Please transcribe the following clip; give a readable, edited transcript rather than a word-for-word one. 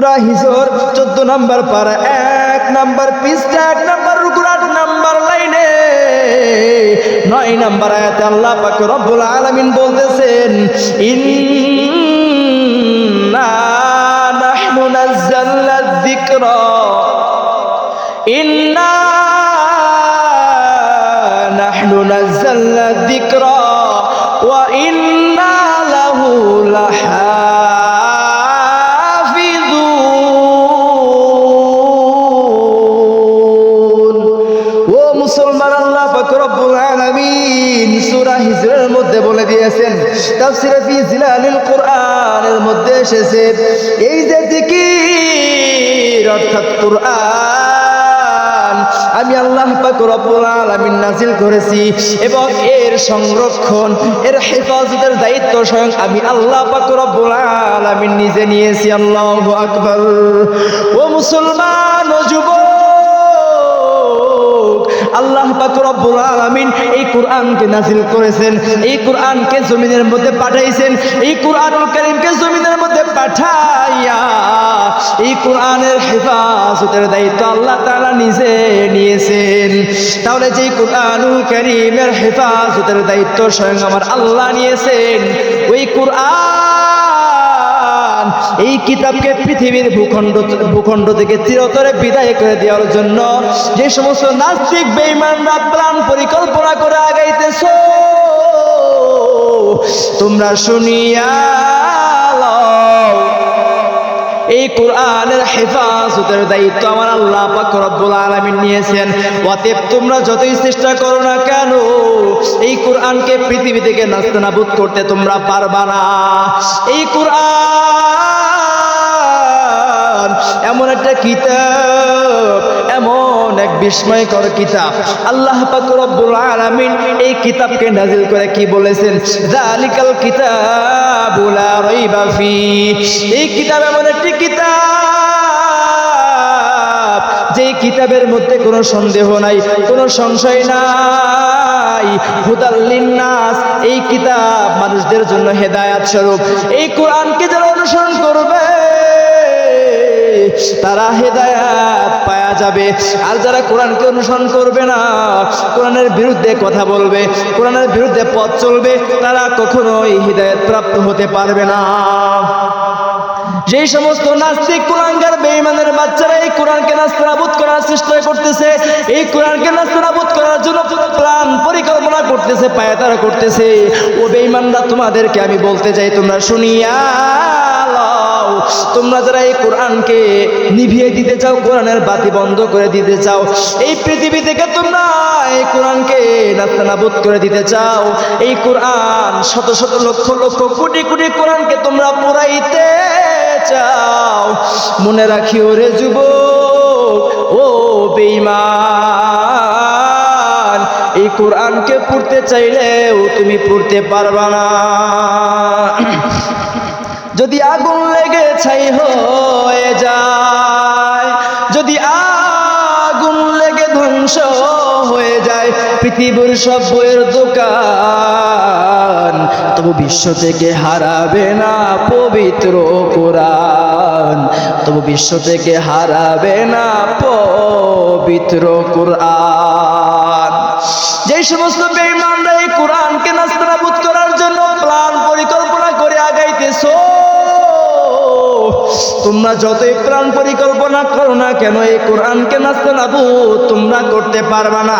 সূরা হিজর 14 নম্বর পারা 1 নম্বর পৃষ্ঠা 1 নম্বর রুকুর 8 নম্বর লাইনে 9 নম্বর আয়াতে আল্লাহ পাক রব্বুল আলামিন বলতেছেন ইন্না নাহনু নাযালনা যিকরা ইন্না নাহনু নাযালনা যিকরা ওয়া ইন্না লাহু মুসলমান, আল্লাহ পাক রব্বুল আলামিন সূরা হিজরের মধ্যে বলে দিয়েছেন, তাফসীরে ফি জিলালিল কোরআনের মধ্যে এসেছে, এই যে জিকির অর্থাৎ কোরআন আমি আল্লাহ পাক রব্বুল আলামিন নাজিল করেছি এবং এর সংরক্ষণ এর হেফাজতের দায়িত্ব স্বয়ং আমি আল্লাহ পাক রব্বুল আলামিন নিজে নিয়েছি। আল্লাহু আকবার। ও মুসলমান ও যুবক, আল্লাহ পাক রব্বুল আলামিন এই কোরআনকে নাযিল করেছেন, এই কোরআনকে জমিনের মধ্যে পাঠাইছেন, এই কোরআনুল কারীমকে জমিনের মধ্যে পাঠাইয়া এই কোরআনের হেফাজতের দায়িত্ব আল্লাহ তাআলা নিজে নিয়েছেন। তাহলে যে কোরআনুল কারীমের হেফাজতের দায়িত্ব স্বয়ং আমার আল্লাহ নিয়েছেন, ওই কোরআন এই কিতাবকে পৃথিবীর ভূখণ্ড থেকে চিরতরে বিদায় করে দেওয়ার জন্য যে সমস্ত নাস্তিক বেঈমানরা প্ল্যান পরিকল্পনা করে আগাইতেছো, তোমরা শুনিয়া লও, এই কোরআনের হেফাজতের দায়িত্ব আমার আল্লাহ পাক রব্বুল আলামিন নিয়েছেন। অতএব তোমরা যতই চেষ্টা করো না কেন, এই কোরআনকে পৃথিবী থেকে নাস্তানাবুদ করতে তোমরা পারবা না। এই কোরআন এমন একটা কিতাব, এমন এক বিস্ময়কর কিতাব, আল্লাহ পাক রব্বুল আলামিন এই কিতাবকে নাযিল করে কি বলেছেন, যালিকাল কিতাবু লা রাইবা ফি, এই কিতাব এমন একটি কিতাব যে কিতাবের মধ্যে কোনো সন্দেহ নাই, কোনো সংশয় নাই। হুদাল লিন্নাস, এই কিতাব মানুষদের জন্য হেদায়েত স্বরূপ। এই কোরআনকে যারা অনুসরণ করবে তারা হেদায়েত পাওয়া যাবে, আর যারা কোরআনকে অনুসরণ করবে না, কোরআনের বিরুদ্ধে কথা বলবে, কোরআনের বিরুদ্ধে পথ চলবে, তারা কখনোই হেদায়েত প্রাপ্ত হতে পারবে না। যেই সমস্ত নাস্তিক কুলাঙ্গার বেঈমানের বাচ্চারা এই কোরআনকে নাস্তানাবুদ করার চেষ্টা করতেছে, এই কোরআনকে নাস্তানাবুদ করার জন্য প্ল্যান পরিকল্পনা করতেছে, পায়তারা করতেছে, ও বেঈমানরা তোমাদেরকে আমি বলতে চাই, তোমরা শুনিয়া লও, তোমরা যারা এই কোরআনকে নিভিয়ে দিতে চাও, কোরআনের বাতি বন্ধ করে দিতে চাও, এই পৃথিবী থেকে তোমরা এই কোরআনকে নাস্তানাবুদ করে দিতে চাও, এই কোরআন শত শত লক্ষ লক্ষ কোটি কোটি কোরআনকে তোমরা পুরাইতে চাও, মনে রাখিও রে যুবক, ও বেঈমান, এই কোরআনকে পড়তে চাইলেও তুমি পড়তে পারবা না। যদি আগুন লেগে ছাই হয়ে যায়, যদি আগুন লেগে ধ্বংস হয়ে যায় পৃথিবীর সব বইয়ের দোকান, তবু বিশ্ব থেকে হারাবে না পবিত্র কোরআন, তবু বিশ্ব থেকে হারাবে না পবিত্র কোরআন। যে সমস্ত বেঈমানরা এই কোরআনকে নাস্তানাবুদ করার জন্য প্ল্যান পরিকল্পনা করে আগাইতেছো, তোমরা যতই প্ল্যান পরিকল্পনা করো না কেন, এই কোরআনকে নাস্তানাবুদ তোমরা করতে পারবা না।